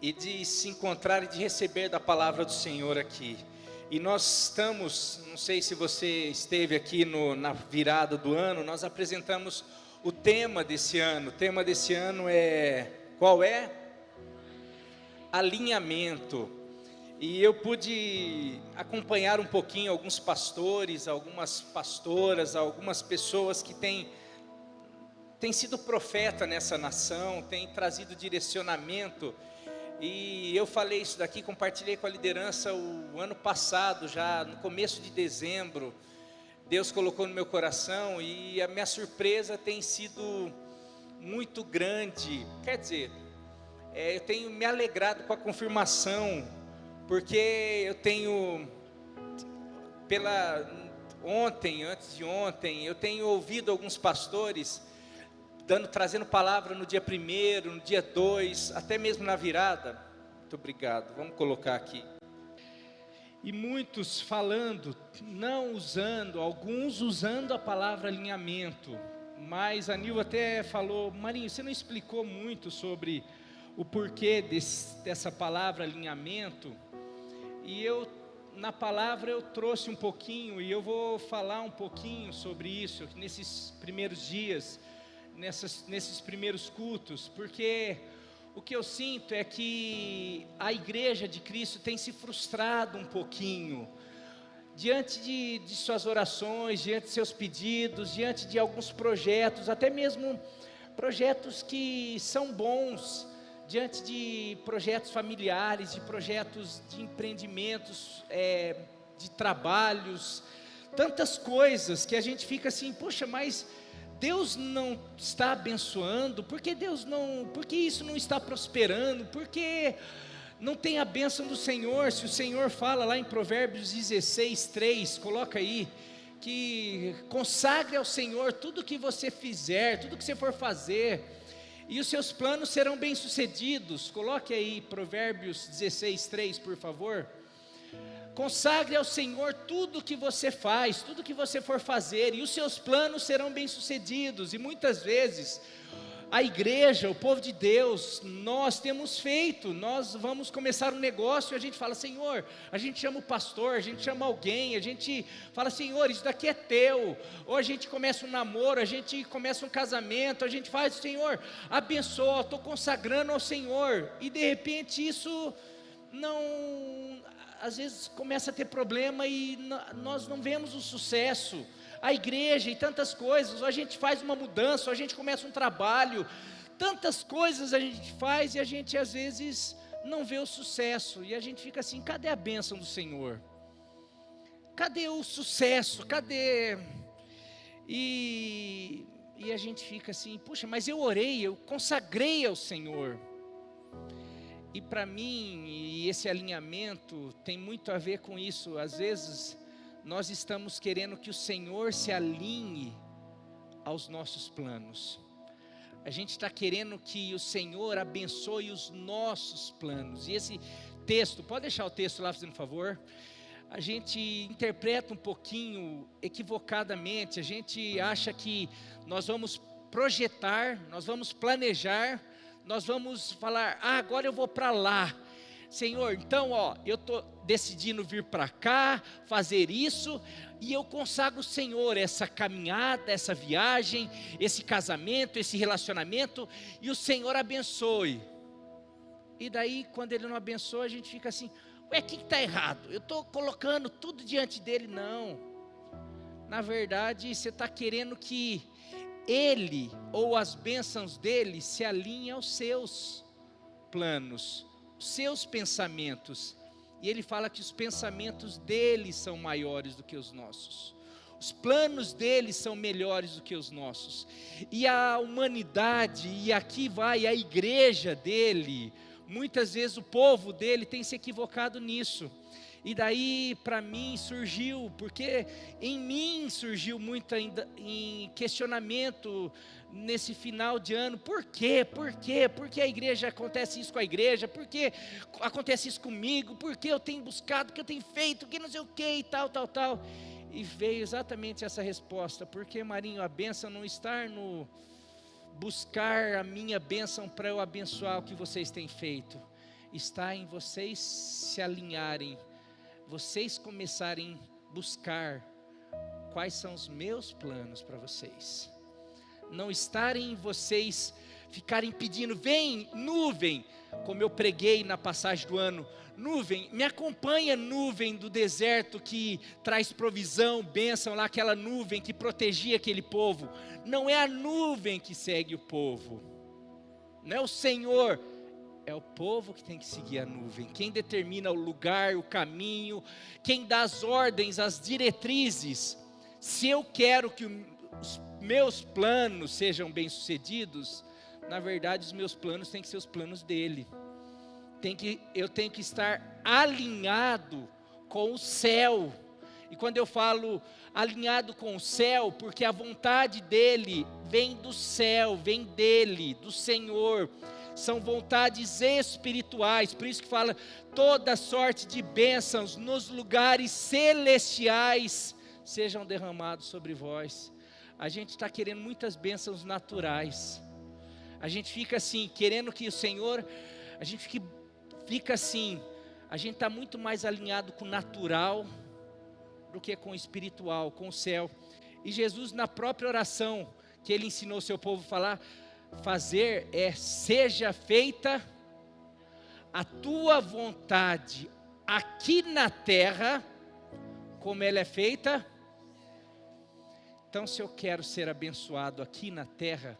E de se encontrar e de receber da palavra do Senhor aqui. E nós estamos, não sei se você esteve aqui na virada do ano, nós apresentamos o tema desse ano. O tema desse ano é, qual é? Alinhamento. E eu pude acompanhar um pouquinho alguns pastores, algumas pastoras, algumas pessoas que têm sido profeta nessa nação, têm trazido direcionamento. E eu falei isso daqui, compartilhei com a liderança o ano passado, já no começo de dezembro. Deus colocou no meu coração e a minha surpresa tem sido muito grande. Quer dizer, eu tenho me alegrado com a confirmação, porque eu tenho, antes de ontem, eu tenho ouvido alguns pastores trazendo palavra no dia 1º, no dia 2, até mesmo na virada. Muito obrigado, vamos colocar aqui. E muitos falando, não usando, alguns usando a palavra alinhamento. Mas a Nil até falou, Marinho, você não explicou muito sobre o porquê dessa palavra alinhamento. E na palavra eu trouxe um pouquinho, e eu vou falar um pouquinho sobre isso, nesses primeiros dias, nesses primeiros cultos, porque o que eu sinto é que a igreja de Cristo tem se frustrado um pouquinho, diante de suas orações, diante de seus pedidos, diante de alguns projetos, até mesmo projetos que são bons, diante de projetos familiares, de projetos de empreendimentos, de trabalhos, tantas coisas que a gente fica assim, poxa, mas Deus não está abençoando, por que isso não está prosperando, por que não tem a bênção do Senhor? Se o Senhor fala lá em Provérbios 16:3, coloca aí, que consagre ao Senhor tudo que você fizer, tudo que você for fazer, e os seus planos serão bem-sucedidos. Coloque aí Provérbios 16:3, por favor. Consagre ao Senhor tudo que você faz, tudo que você for fazer, e os seus planos serão bem-sucedidos. E muitas vezes, a igreja, o povo de Deus, nós vamos começar um negócio, e a gente fala, Senhor, a gente chama o pastor, a gente chama alguém, a gente fala, Senhor, isso daqui é teu. Ou a gente começa um namoro, a gente começa um casamento, a gente faz, Senhor, abençoa, estou consagrando ao Senhor, e de repente isso às vezes começa a ter problema e nós não vemos o sucesso. A igreja e tantas coisas, ou a gente faz uma mudança, ou a gente começa um trabalho, tantas coisas a gente faz e a gente às vezes não vê o sucesso, e a gente fica assim, cadê a bênção do Senhor? Cadê o sucesso? Cadê? E a gente fica assim, puxa, mas eu orei, eu consagrei ao Senhor. E para mim, e esse alinhamento tem muito a ver com isso. Às vezes, nós estamos querendo que o Senhor se alinhe aos nossos planos. A gente está querendo que o Senhor abençoe os nossos planos. E esse texto, pode deixar o texto lá, fazendo favor? A gente interpreta um pouquinho equivocadamente. A gente acha que nós vamos projetar, nós vamos planejar, nós vamos falar, agora eu vou para lá, Senhor, então eu estou decidindo vir para cá, fazer isso, e eu consagro o Senhor essa caminhada, essa viagem, esse casamento, esse relacionamento, e o Senhor abençoe. E daí quando Ele não abençoa, a gente fica assim, o que está errado? Eu estou colocando tudo diante dEle. Não, na verdade você está querendo que Ele, ou as bênçãos dEle, se alinhem aos seus planos, os seus pensamentos. E Ele fala que os pensamentos dEle são maiores do que os nossos. Os planos dEle são melhores do que os nossos. E a humanidade, e aqui vai a igreja dEle, muitas vezes o povo dEle tem se equivocado nisso. E daí para mim surgiu, porque em mim surgiu muito ainda em questionamento nesse final de ano. Por quê? Por quê? Por que a igreja acontece isso com a igreja? Por que acontece isso comigo? Por que eu tenho buscado, o que eu tenho feito, que não sei o que e tal. E veio exatamente essa resposta, porque Marinho, a bênção não está no buscar a minha bênção para eu abençoar o que vocês têm feito, está em vocês se alinharem, vocês começarem a buscar quais são os meus planos para vocês, não estarem vocês ficarem pedindo, vem nuvem, como eu preguei na passagem do ano, nuvem, me acompanha nuvem do deserto que traz provisão, bênção lá, aquela nuvem que protegia aquele povo, não é a nuvem que segue o povo, não é o Senhor, é o povo que tem que seguir a nuvem, quem determina o lugar, o caminho, quem dá as ordens, as diretrizes, se eu quero que os meus planos sejam bem-sucedidos, na verdade os meus planos têm que ser os planos dele, eu tenho que estar alinhado com o céu, e quando eu falo alinhado com o céu, porque a vontade dele vem do céu, vem dele, do Senhor, são vontades espirituais, por isso que fala, toda sorte de bênçãos nos lugares celestiais, sejam derramados sobre vós. A gente está querendo muitas bênçãos naturais, a gente fica assim, querendo que o Senhor, a gente fica assim, a gente está muito mais alinhado com o natural, do que com o espiritual, com o céu, e Jesus na própria oração, que ele ensinou o seu povo a fazer, seja feita a tua vontade, aqui na terra, como ela é feita. Então, se eu quero ser abençoado aqui na terra,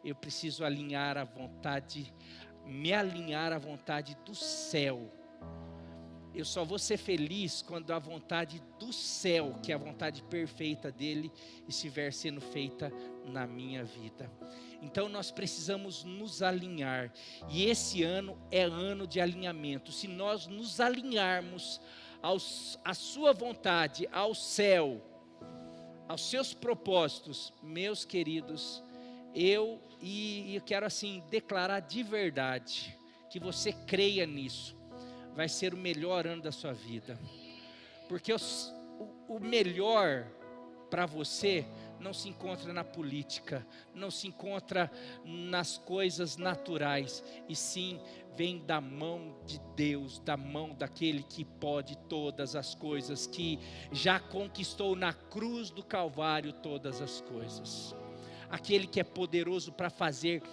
eu preciso alinhar a vontade, me alinhar à vontade do céu. Eu só vou ser feliz quando a vontade do céu, que é a vontade perfeita dele, estiver sendo feita na minha vida. Então nós precisamos nos alinhar, e esse ano é ano de alinhamento. Se nós nos alinharmos à sua vontade, ao céu, aos seus propósitos, meus queridos, eu quero assim declarar de verdade, que você creia nisso, vai ser o melhor ano da sua vida, porque o melhor para você não se encontra na política, não se encontra nas coisas naturais, e sim vem da mão de Deus, da mão daquele que pode todas as coisas, que já conquistou na cruz do Calvário todas as coisas. Aquele que é poderoso para fazer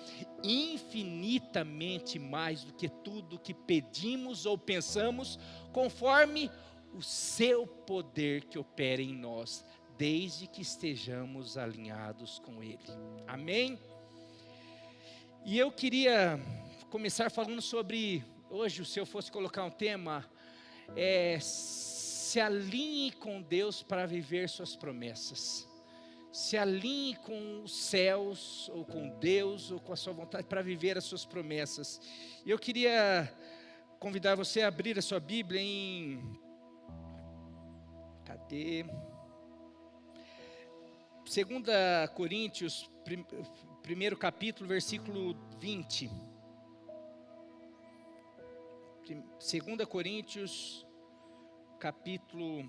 infinitamente mais do que tudo que pedimos ou pensamos, conforme o seu poder que opera em nós, desde que estejamos alinhados com Ele. Amém? E eu queria começar falando sobre, hoje, se eu fosse colocar um tema, se alinhe com Deus para viver suas promessas. Se alinhe com os céus, ou com Deus, ou com a sua vontade, para viver as suas promessas. E eu queria convidar você a abrir a sua Bíblia em... Cadê? 2 Coríntios, primeiro capítulo, versículo 20. 2 Coríntios, capítulo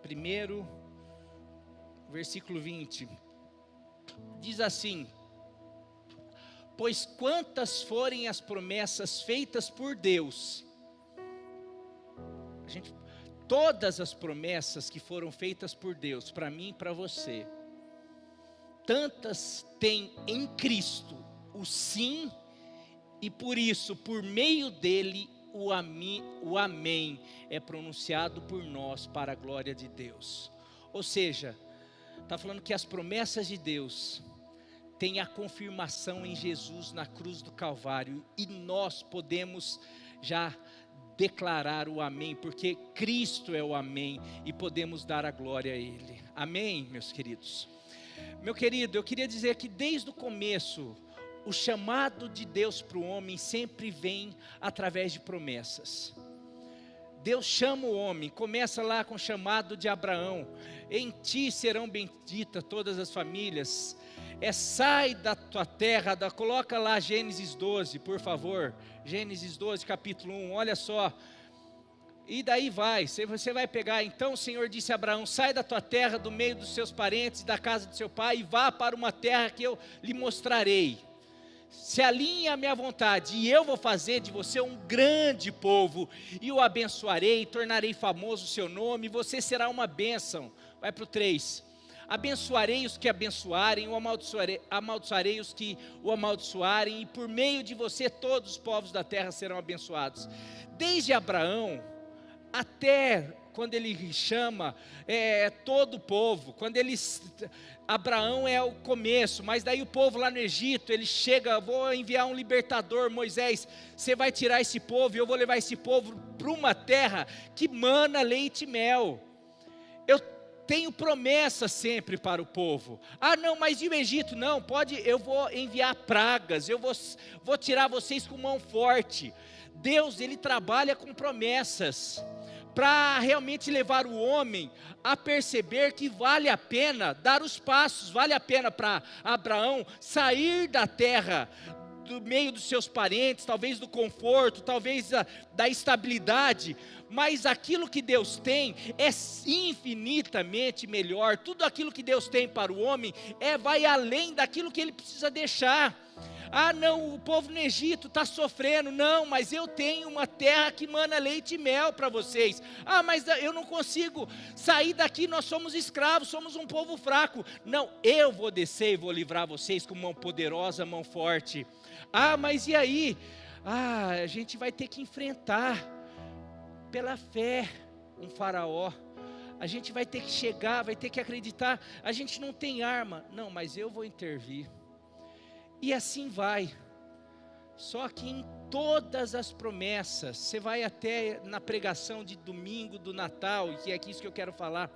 1, versículo 20, diz assim: pois quantas forem as promessas feitas por Deus, todas as promessas que foram feitas por Deus, para mim e para você, tantas têm em Cristo o sim, e por isso, por meio dele, o amém é pronunciado por nós para a glória de Deus. Ou seja, está falando que as promessas de Deus têm a confirmação em Jesus na cruz do Calvário, e nós podemos já declarar o amém, porque Cristo é o amém, e podemos dar a glória a Ele. Amém, meus queridos? Meu querido, eu queria dizer que desde o começo, o chamado de Deus para o homem sempre vem através de promessas. Deus chama o homem, começa lá com o chamado de Abraão: em ti serão benditas todas as famílias, sai da tua terra, coloca lá Gênesis 12, por favor, Gênesis 12, capítulo 1, olha só, E daí você vai pegar, então o Senhor disse a Abraão, sai da tua terra, do meio dos seus parentes, da casa do seu pai, e vá para uma terra que eu lhe mostrarei. Se alinhe à minha vontade, e eu vou fazer de você um grande povo, e o abençoarei, tornarei famoso o seu nome, e você será uma bênção. Vai para o 3. Abençoarei os que abençoarem, amaldiçoarei os que o amaldiçoarem, e por meio de você todos os povos da terra serão abençoados. Desde Abraão até quando ele chama todo o povo, Abraão é o começo, mas daí o povo lá no Egito, ele chega, vou enviar um libertador, Moisés, você vai tirar esse povo, e eu vou levar esse povo para uma terra que mana leite e mel. Eu tenho promessa sempre para o povo. Não, mas e o Egito? Não, eu vou enviar pragas, eu vou tirar vocês com mão forte. Deus, ele trabalha com promessas, para realmente levar o homem a perceber que vale a pena dar os passos, vale a pena para Abraão sair da terra, do meio dos seus parentes, talvez do conforto, talvez da estabilidade, mas aquilo que Deus tem é infinitamente melhor. Tudo aquilo que Deus tem para o homem vai além daquilo que ele precisa deixar. Não, o povo no Egito está sofrendo. Não, mas eu tenho uma terra que mana leite e mel para vocês. Mas eu não consigo sair daqui, nós somos escravos, somos um povo fraco. Não, eu vou descer e vou livrar vocês com mão poderosa, mão forte. Mas e aí? A gente vai ter que enfrentar pela fé um faraó. A gente vai ter que chegar, vai ter que acreditar. A gente não tem arma. Não, mas eu vou intervir. E assim vai. Só que em todas as promessas, você vai até na pregação de domingo do Natal, e é isso que eu quero falar,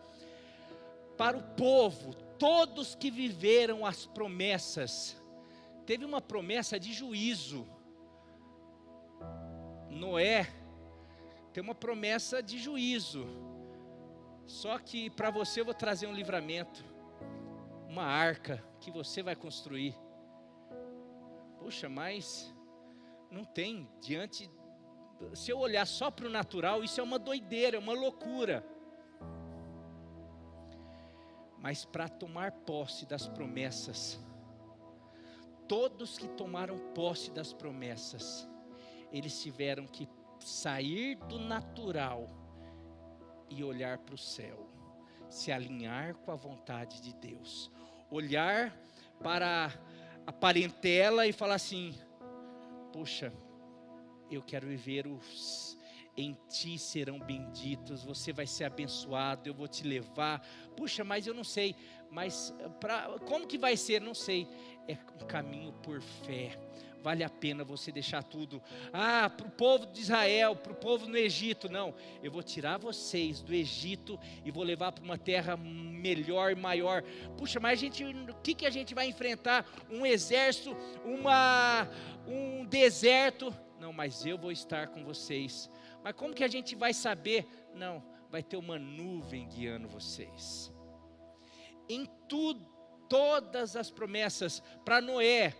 para o povo, todos que viveram as promessas, teve uma promessa de juízo. Noé tem uma promessa de juízo, só que para você eu vou trazer um livramento, uma arca que você vai construir. Puxa, mas não tem diante, se eu olhar só para o natural, isso é uma doideira, é uma loucura. Mas para tomar posse das promessas, todos que tomaram posse das promessas, eles tiveram que sair do natural e olhar para o céu, se alinhar com a vontade de Deus, olhar para a parentela e falar assim: poxa, eu quero viver em ti serão benditos, você vai ser abençoado, eu vou te levar. Puxa, mas eu não sei, mas como que vai ser? Não sei. É um caminho por fé. Vale a pena você deixar tudo. Para o povo de Israel, para o povo no Egito. Não, eu vou tirar vocês do Egito e vou levar para uma terra melhor e maior. Puxa, mas o que a gente vai enfrentar? Um exército, um deserto. Não, mas eu vou estar com vocês. Mas como que a gente vai saber? Não, vai ter uma nuvem guiando vocês. Em tudo, todas as promessas para Noé.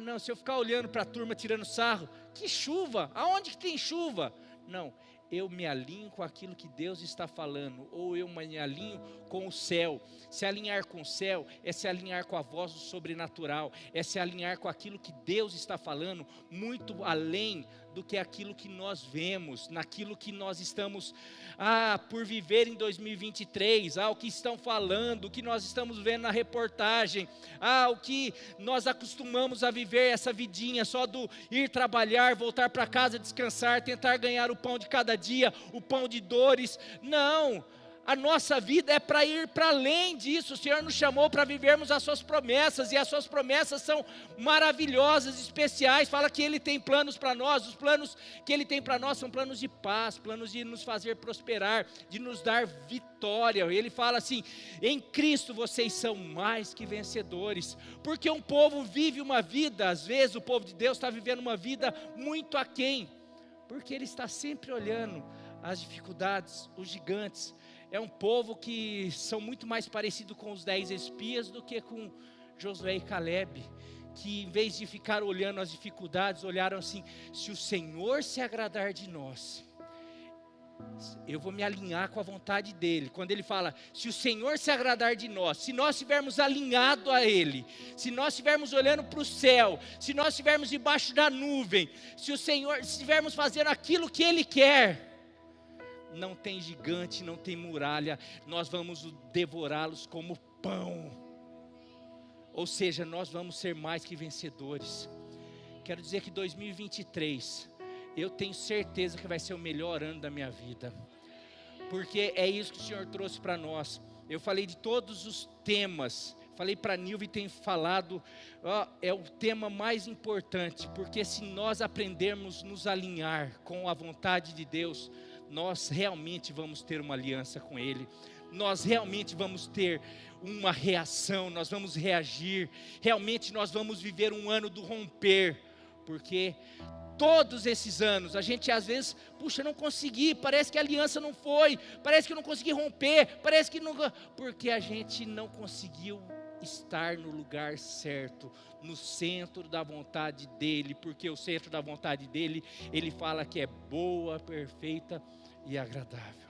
Não, se eu ficar olhando para a turma tirando sarro, que chuva, aonde que tem chuva? Não, eu me alinho com aquilo que Deus está falando, ou eu me alinho com o céu. Se alinhar com o céu é se alinhar com a voz do sobrenatural, é se alinhar com aquilo que Deus está falando, muito além do que aquilo que nós vemos, naquilo que nós estamos por viver em 2023, o que estão falando, o que nós estamos vendo na reportagem, o que nós acostumamos a viver, essa vidinha só do ir trabalhar, voltar para casa, descansar, tentar ganhar o pão de cada dia, o pão de dores. Não, a nossa vida é para ir para além disso. O Senhor nos chamou para vivermos as suas promessas, e as suas promessas são maravilhosas, especiais. Fala que Ele tem planos para nós. Os planos que Ele tem para nós são planos de paz, planos de nos fazer prosperar, de nos dar vitória. Ele fala assim: em Cristo vocês são mais que vencedores. Porque um povo vive uma vida, às vezes o povo de Deus está vivendo uma vida muito aquém, porque ele está sempre olhando as dificuldades, os gigantes. É um povo que são muito mais parecido com os 10 espias do que com Josué e Caleb, que em vez de ficar olhando as dificuldades, olharam assim: se o Senhor se agradar de nós, Eu vou me alinhar com a vontade dEle. Quando Ele fala, se o Senhor se agradar de nós, se nós estivermos alinhados a Ele, se nós estivermos olhando para o céu, se nós estivermos debaixo da nuvem, se estivermos fazendo aquilo que Ele quer, não tem gigante, não tem muralha, nós vamos devorá-los como pão. Ou seja, nós vamos ser mais que vencedores. Quero dizer que 2023, eu tenho certeza que vai ser o melhor ano da minha vida, porque é isso que o Senhor trouxe para nós. Eu falei de todos os temas, falei para a Nilva e tenho falado, é o tema mais importante, porque se nós aprendermos nos alinhar com a vontade de Deus, nós realmente vamos ter uma aliança com Ele, nós realmente vamos ter uma reação, nós vamos reagir, realmente nós vamos viver um ano do romper, porque todos esses anos, a gente às vezes, puxa, não consegui, parece que a aliança não foi, parece que eu não consegui romper, parece que não, porque a gente não conseguiu estar no lugar certo, no centro da vontade dEle, porque o centro da vontade dEle, Ele fala que é boa, perfeita e agradável.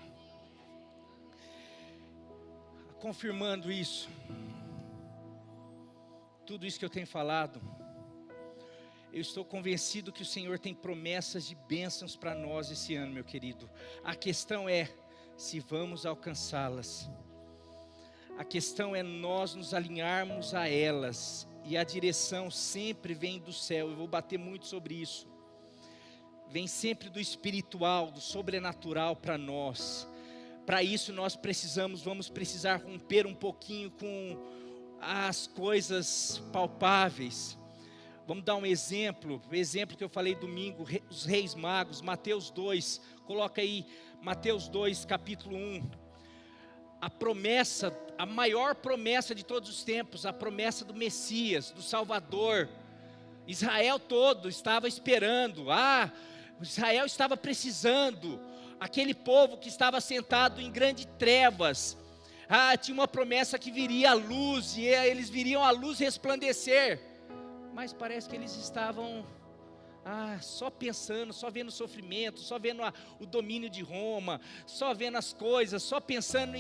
Confirmando isso, tudo isso que eu tenho falado, eu estou convencido que o Senhor tem promessas de bênçãos para nós esse ano, meu querido. A questão é se vamos alcançá-las. A questão é nós nos alinharmos a elas. E a direção sempre vem do céu. Eu vou bater muito sobre isso. Vem sempre do espiritual, do sobrenatural para nós. Para isso nós vamos precisar romper um pouquinho com as coisas palpáveis. Vamos dar um exemplo, o exemplo que eu falei domingo, os reis magos, Mateus 2, coloca aí, Mateus 2, capítulo 1, a promessa, a maior promessa de todos os tempos, a promessa do Messias, do Salvador. Israel todo estava esperando, Israel estava precisando, aquele povo que estava sentado em grandes trevas, tinha uma promessa que viria a luz, e eles viriam a luz resplandecer. Mas parece que eles estavam só pensando, só vendo o sofrimento, só vendo o domínio de Roma, só vendo as coisas, só pensando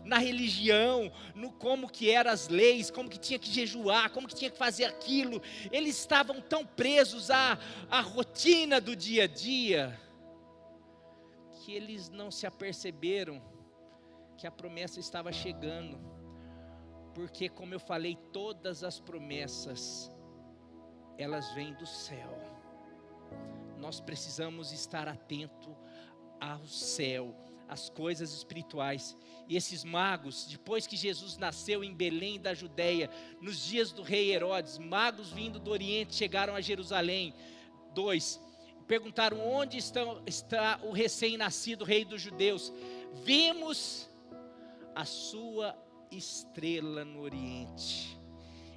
na religião, no como que eram as leis, como que tinha que jejuar, como que tinha que fazer aquilo. Eles estavam tão presos à rotina do dia a dia, que eles não se aperceberam que a promessa estava chegando. Porque, como eu falei, todas as promessas, elas vêm do céu. Nós precisamos estar atento ao céu, às coisas espirituais. E esses magos, depois que Jesus nasceu em Belém da Judéia, nos dias do rei Herodes, magos vindo do Oriente chegaram a Jerusalém. 2, perguntaram: onde está o recém-nascido rei dos judeus? Vimos a sua estrela no Oriente.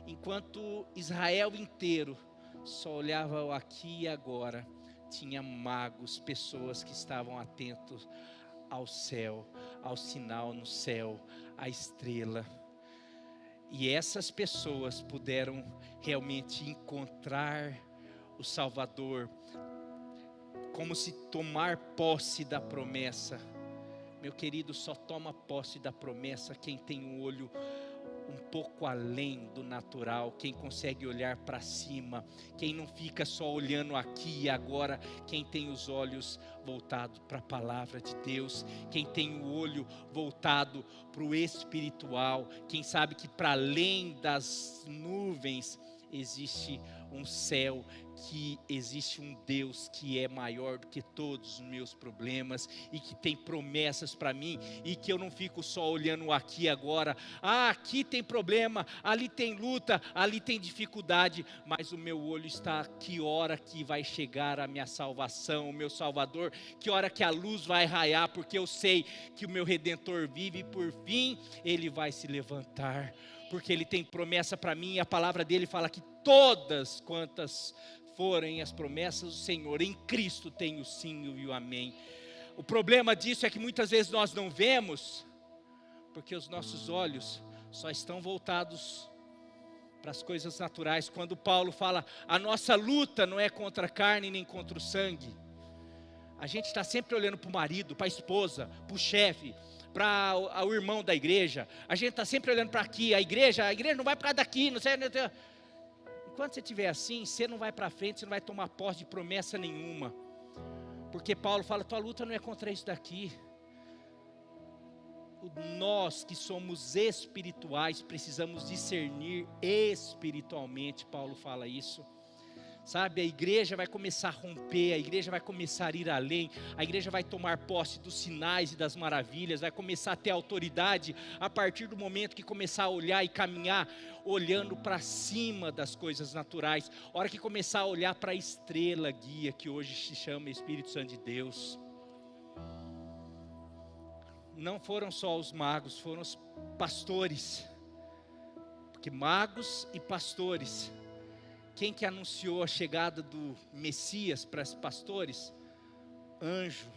Enquanto Israel inteiro só olhava o aqui e agora, tinha magos, pessoas que estavam atentos ao céu, ao sinal no céu, à estrela. E essas pessoas puderam realmente encontrar o Salvador, como se tomar posse da promessa. Meu querido, só toma posse da promessa quem tem um olho um pouco além do natural, quem consegue olhar para cima, quem não fica só olhando aqui e agora, quem tem os olhos voltados para a palavra de Deus, quem tem o olho voltado para o espiritual, quem sabe que para além das nuvens existe um céu, que existe um Deus que é maior do que todos os meus problemas e que tem promessas para mim, e que eu não fico só olhando aqui agora, aqui tem problema, ali tem luta, ali tem dificuldade, mas o meu olho está, que hora que vai chegar a minha salvação, o meu Salvador, que hora que a luz vai raiar, porque eu sei que o meu Redentor vive e por fim Ele vai se levantar, porque Ele tem promessa para mim, e a palavra dele fala que todas quantas forem as promessas do Senhor, em Cristo tem o sim e o amém. O problema disso é que muitas vezes nós não vemos, porque os nossos olhos só estão voltados para as coisas naturais. Quando Paulo fala, a nossa luta não é contra a carne nem contra o sangue, A gente está sempre olhando para o marido, para a esposa, para o chefe, para o irmão da igreja. A gente está sempre olhando para aqui, a igreja não vai para daqui, não sei. Enquanto você estiver assim, você não vai para frente, você não vai tomar posse de promessa nenhuma. Porque Paulo fala, tua luta não é contra isso daqui. Nós que somos espirituais, precisamos discernir espiritualmente, Paulo fala isso. Sabe, a igreja vai começar a romper, a igreja vai começar a ir além, a igreja vai tomar posse dos sinais e das maravilhas, vai começar a ter autoridade a partir do momento que começar a olhar e caminhar, olhando para cima das coisas naturais, a hora que começar a olhar para a estrela guia, que hoje se chama Espírito Santo de Deus. Não foram só os magos, foram os pastores, porque magos e pastores, quem que anunciou a chegada do Messias para os pastores? Anjo.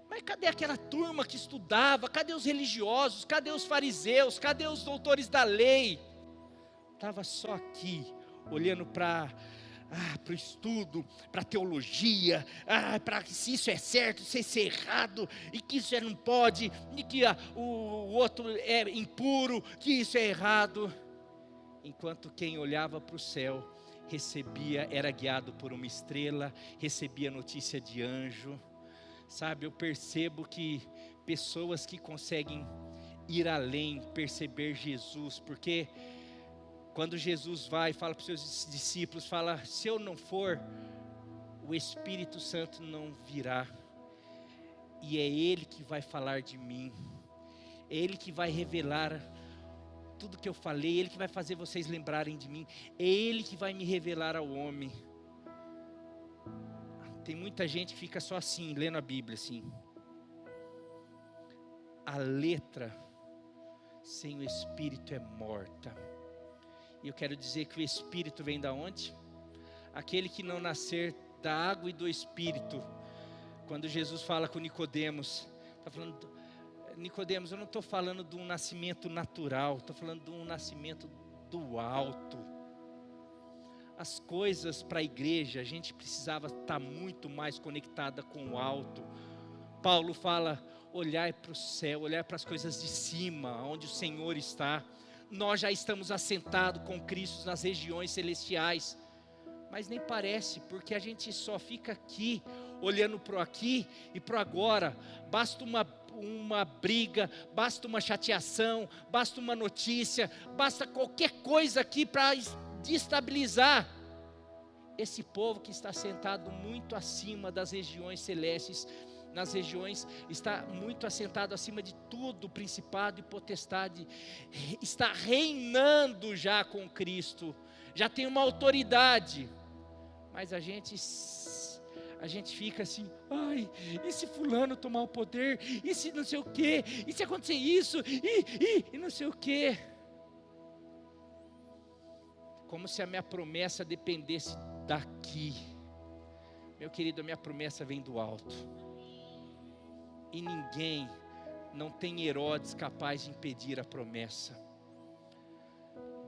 Mas cadê aquela turma que estudava? Cadê os religiosos? Cadê os fariseus? Cadê os doutores da lei? Estava só aqui, olhando para o estudo, para a teologia, para se isso é certo, se isso é errado, e que isso não pode, e que o outro é impuro, que isso é errado. Enquanto quem olhava para o céu, era guiado por uma estrela, recebia notícia de anjo. Sabe, eu percebo que pessoas que conseguem ir além, perceber Jesus, porque quando Jesus vai e fala para os seus discípulos, fala, se eu não for, o Espírito Santo não virá, e é Ele que vai falar de mim, é Ele que vai revelar tudo que eu falei, é Ele que vai fazer vocês lembrarem de mim, é Ele que vai me revelar ao homem. Tem muita gente que fica só assim, lendo a Bíblia assim. A letra sem o Espírito é morta. E eu quero dizer que o Espírito vem da onde? Aquele que não nascer da água e do Espírito. Quando Jesus fala com Nicodemos, está falando, Nicodemos, eu não estou falando de um nascimento natural, estou falando de um nascimento do alto. As coisas para a igreja, a gente precisava estar muito mais conectada com o alto. Paulo fala, olhar para o céu, olhar para as coisas de cima, onde o Senhor está. Nós já estamos assentados com Cristo nas regiões celestiais, mas nem parece, porque a gente só fica aqui, olhando para o aqui e para o agora. Basta uma briga, basta uma chateação, basta uma notícia, basta qualquer coisa aqui para destabilizar esse povo que está sentado muito acima das regiões celestes, nas regiões, está muito assentado acima de tudo, principado e potestade, está reinando já com Cristo, já tem uma autoridade, mas a gente fica assim, ai, e se fulano tomar o poder, e se não sei o quê, e se acontecer isso, e não sei o quê, como se a minha promessa dependesse daqui. Meu querido, a minha promessa vem do alto, e ninguém, não tem Herodes capaz de impedir a promessa,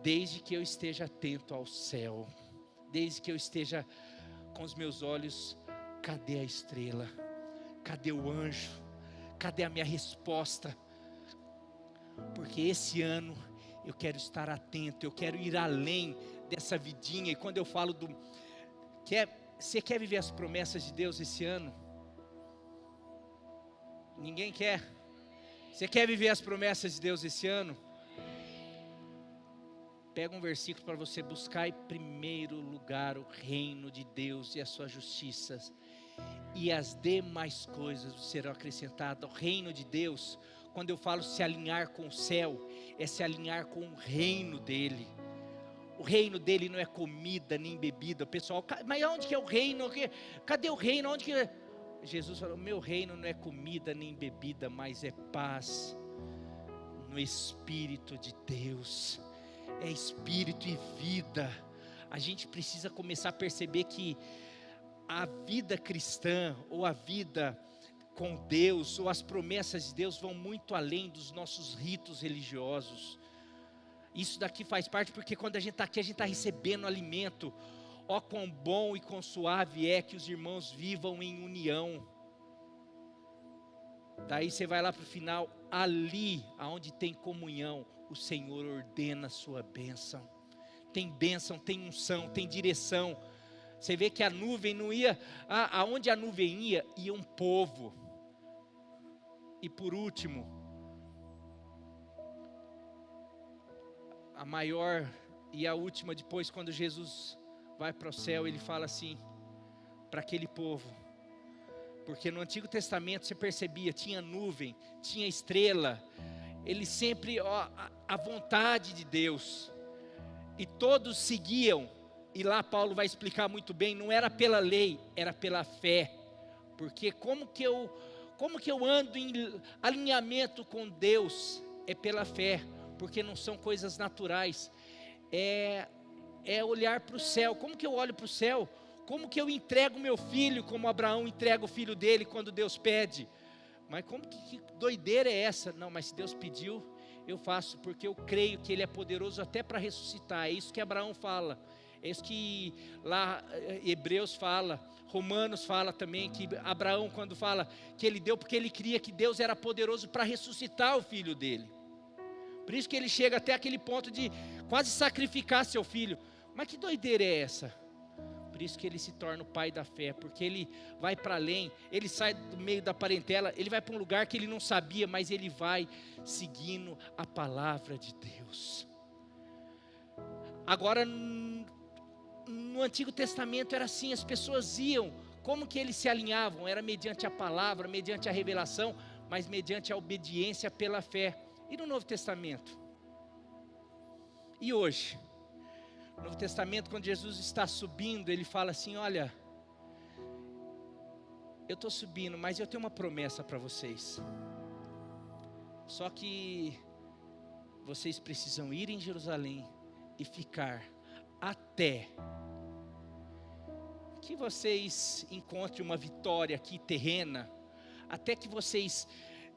desde que eu esteja atento ao céu, desde que eu esteja com os meus olhos, cadê a estrela? Cadê o anjo? Cadê a minha resposta? Porque esse ano eu quero estar atento, eu quero ir além dessa vidinha. E quando eu falo você quer viver as promessas de Deus esse ano? Ninguém quer. Você quer viver as promessas de Deus esse ano? Pega um versículo para você buscar em primeiro lugar o reino de Deus e a sua justiça, e as demais coisas serão acrescentadas. O reino de Deus, quando eu falo se alinhar com o céu, é se alinhar com o reino dele. O reino dele não é comida nem bebida. O pessoal, mas onde que é o reino? Cadê o reino? Onde que é? Jesus falou, meu reino não é comida nem bebida, mas é paz no Espírito de Deus. É espírito e vida. A gente precisa começar a perceber que a vida cristã, ou a vida com Deus, ou as promessas de Deus vão muito além dos nossos ritos religiosos. Isso daqui faz parte, porque quando a gente está aqui, a gente está recebendo alimento. Ó quão bom e quão suave é que os irmãos vivam em união. Daí você vai lá para o final, ali aonde tem comunhão, o Senhor ordena a sua bênção. Tem bênção, tem unção, tem direção. Você vê que a nuvem não ia, aonde a nuvem ia um povo. E por último, a maior e a última, depois quando Jesus vai para o céu, ele fala assim, para aquele povo. Porque no Antigo Testamento você percebia, tinha nuvem, tinha estrela. Ele sempre, a vontade de Deus. E todos seguiam. E lá Paulo vai explicar muito bem, não era pela lei, era pela fé. Porque como que eu ando em alinhamento com Deus? É pela fé, porque não são coisas naturais. É olhar para o céu. Como que eu olho para o céu? Como que eu entrego meu filho, como Abraão entrega o filho dele quando Deus pede? Mas como que doideira é essa? Não, mas se Deus pediu, eu faço, porque eu creio que Ele é poderoso até para ressuscitar. É isso que Abraão fala. É isso que lá Hebreus fala, Romanos fala também, que Abraão quando fala que ele deu, porque ele cria que Deus era poderoso para ressuscitar o filho dele. Por isso que ele chega até aquele ponto de quase sacrificar seu filho. Mas que doideira é essa? Por isso que ele se torna o pai da fé, porque ele vai para além, ele sai do meio da parentela, ele vai para um lugar que ele não sabia, mas ele vai seguindo a palavra de Deus. Agora, no Antigo Testamento era assim, as pessoas iam, como que eles se alinhavam? Era mediante a palavra, mediante a revelação, mas mediante a obediência pela fé. E no Novo Testamento? E hoje? No Novo Testamento, quando Jesus está subindo, ele fala assim, olha, eu estou subindo, mas eu tenho uma promessa para vocês. Só que vocês precisam ir em Jerusalém e ficar até que vocês encontrem uma vitória aqui terrena, até que vocês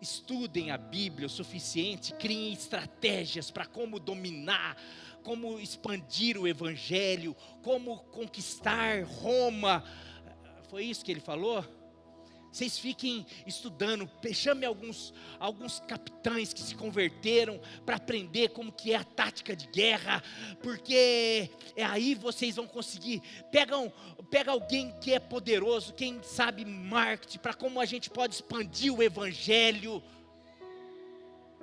estudem a Bíblia o suficiente, criem estratégias para como dominar, como expandir o Evangelho, como conquistar Roma. Foi isso que ele falou? Vocês fiquem estudando, chame alguns capitães que se converteram para aprender como que é a tática de guerra, porque aí vocês vão conseguir. Pega alguém que é poderoso, quem sabe marketing, para como a gente pode expandir o Evangelho.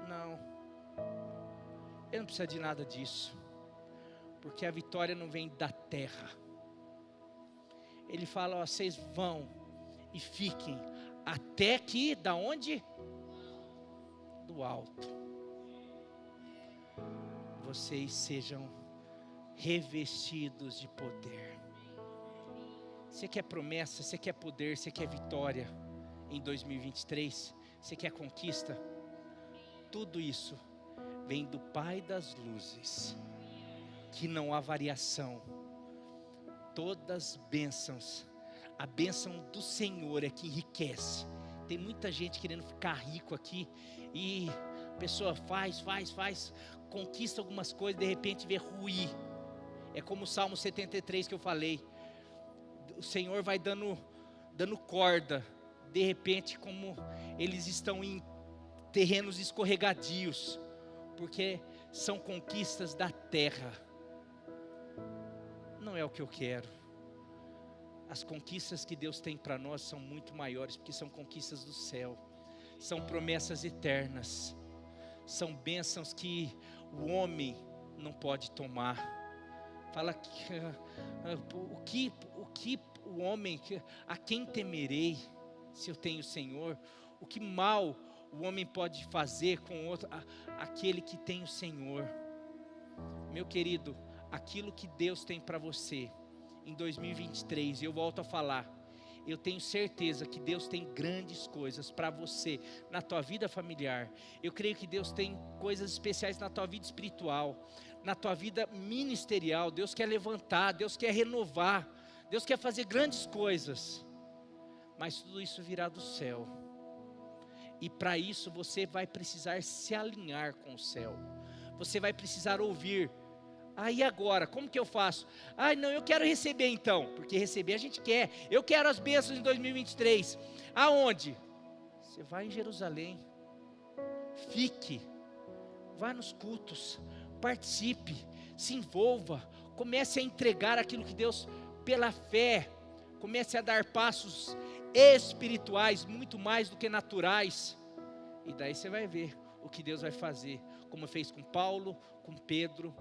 Não, ele não precisa de nada disso, porque a vitória não vem da terra. Ele fala, ó, vocês vão e fiquem até que, da onde? Do alto. Vocês sejam revestidos de poder. Você quer promessa, você quer poder, você quer vitória em 2023? Você quer conquista? Tudo isso vem do Pai das luzes, que não há variação. Todas bênçãos. A bênção do Senhor é que enriquece. Tem muita gente querendo ficar rico aqui, e a pessoa faz, conquista algumas coisas, de repente vê ruir. É como o Salmo 73 que eu falei. O Senhor vai dando corda, de repente, como eles estão em terrenos escorregadios, porque são conquistas da terra. Não é o que eu quero. As conquistas que Deus tem para nós são muito maiores, porque são conquistas do céu, são promessas eternas, são bênçãos que o homem não pode tomar. Fala que o homem, a quem temerei se eu tenho o Senhor? O que mal o homem pode fazer com outro, aquele que tem o Senhor? Meu querido, aquilo que Deus tem para você em 2023, eu volto a falar, eu tenho certeza que Deus tem grandes coisas para você, na tua vida familiar. Eu creio que Deus tem coisas especiais na tua vida espiritual, na tua vida ministerial. Deus quer levantar, Deus quer renovar, Deus quer fazer grandes coisas, mas tudo isso virá do céu, e para isso você vai precisar se alinhar com o céu, você vai precisar ouvir Aí agora, como que eu faço? Não, eu quero receber então, porque receber a gente quer. Eu quero as bênçãos em 2023. Aonde? Você vai em Jerusalém. Fique. Vá nos cultos. Participe. Se envolva. Comece a entregar aquilo que Deus, pela fé, comece a dar passos espirituais, muito mais do que naturais. E daí você vai ver o que Deus vai fazer, como fez com Paulo, com Pedro,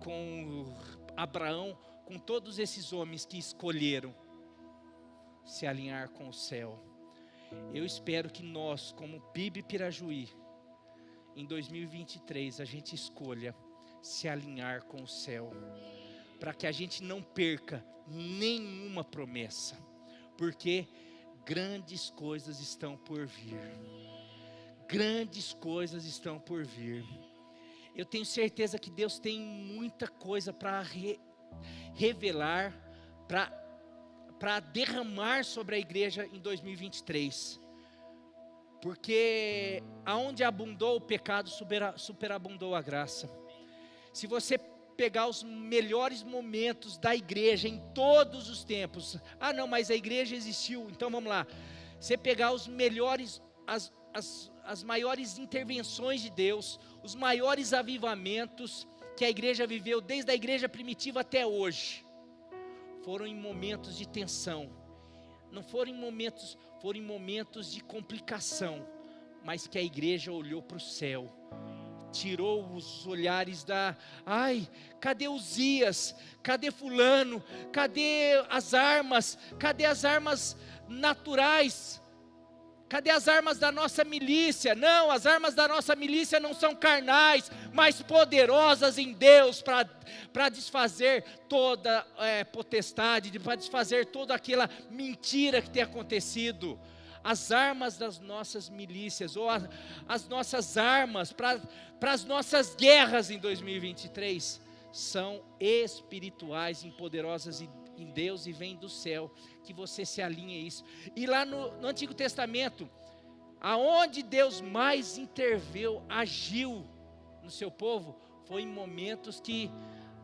com Abraão, com todos esses homens que escolheram se alinhar com o céu. Eu espero que nós, como PIB Pirajuí, em 2023, a gente escolha se alinhar com o céu, para que a gente não perca nenhuma promessa, porque grandes coisas estão por vir. Grandes coisas estão por vir. Eu tenho certeza que Deus tem muita coisa para revelar, para derramar sobre a igreja em 2023. Porque aonde abundou o pecado, superabundou a graça. Se você pegar os melhores momentos da igreja em todos os tempos. Não, mas a igreja existiu, então vamos lá. Você pegar os melhores, as maiores intervenções de Deus, os maiores avivamentos que a igreja viveu desde a igreja primitiva até hoje, foram em momentos de tensão. Não foram em momentos, foram em momentos de complicação, mas que a igreja olhou para o céu, tirou os olhares cadê Uzias? Cadê fulano? Cadê as armas? Cadê as armas naturais? Cadê as armas da nossa milícia? Não, as armas da nossa milícia não são carnais, mas poderosas em Deus, para desfazer toda potestade, para desfazer toda aquela mentira que tem acontecido. As armas das nossas milícias, ou as nossas armas para as nossas guerras em 2023, são espirituais e poderosas em Deus e vêm do céu. Que você se alinhe a isso. E lá no Antigo Testamento, aonde Deus mais agiu no seu povo, foi em momentos que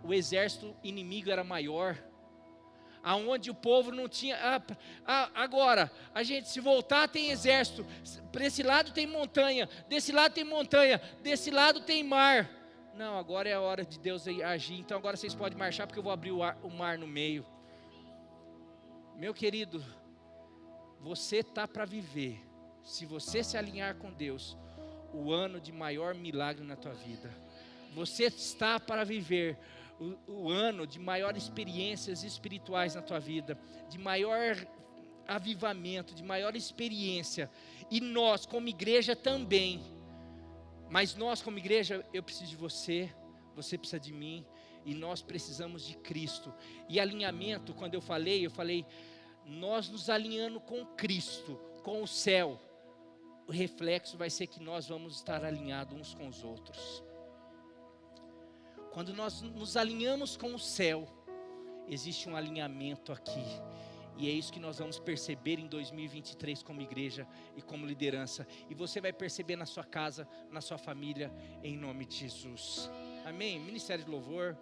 o exército inimigo era maior, aonde o povo não tinha, agora, a gente se voltar tem exército, para esse lado tem montanha, desse lado tem montanha, desse lado tem mar. Não, agora é a hora de Deus agir, então agora vocês podem marchar, porque eu vou abrir o mar no meio. Meu querido, você está para viver, se você se alinhar com Deus, o ano de maior milagre na tua vida. Você está para viver o ano de maiores experiências espirituais na tua vida, de maior avivamento, de maior experiência. E nós, como igreja também. Mas nós, como igreja, eu preciso de você, você precisa de mim, e nós precisamos de Cristo. E alinhamento, quando eu falei, nós nos alinhando com Cristo, com o céu, o reflexo vai ser que nós vamos estar alinhados uns com os outros. Quando nós nos alinhamos com o céu, existe um alinhamento aqui. E é isso que nós vamos perceber em 2023 como igreja e como liderança. E você vai perceber na sua casa, na sua família, em nome de Jesus. Amém? Ministério de Louvor.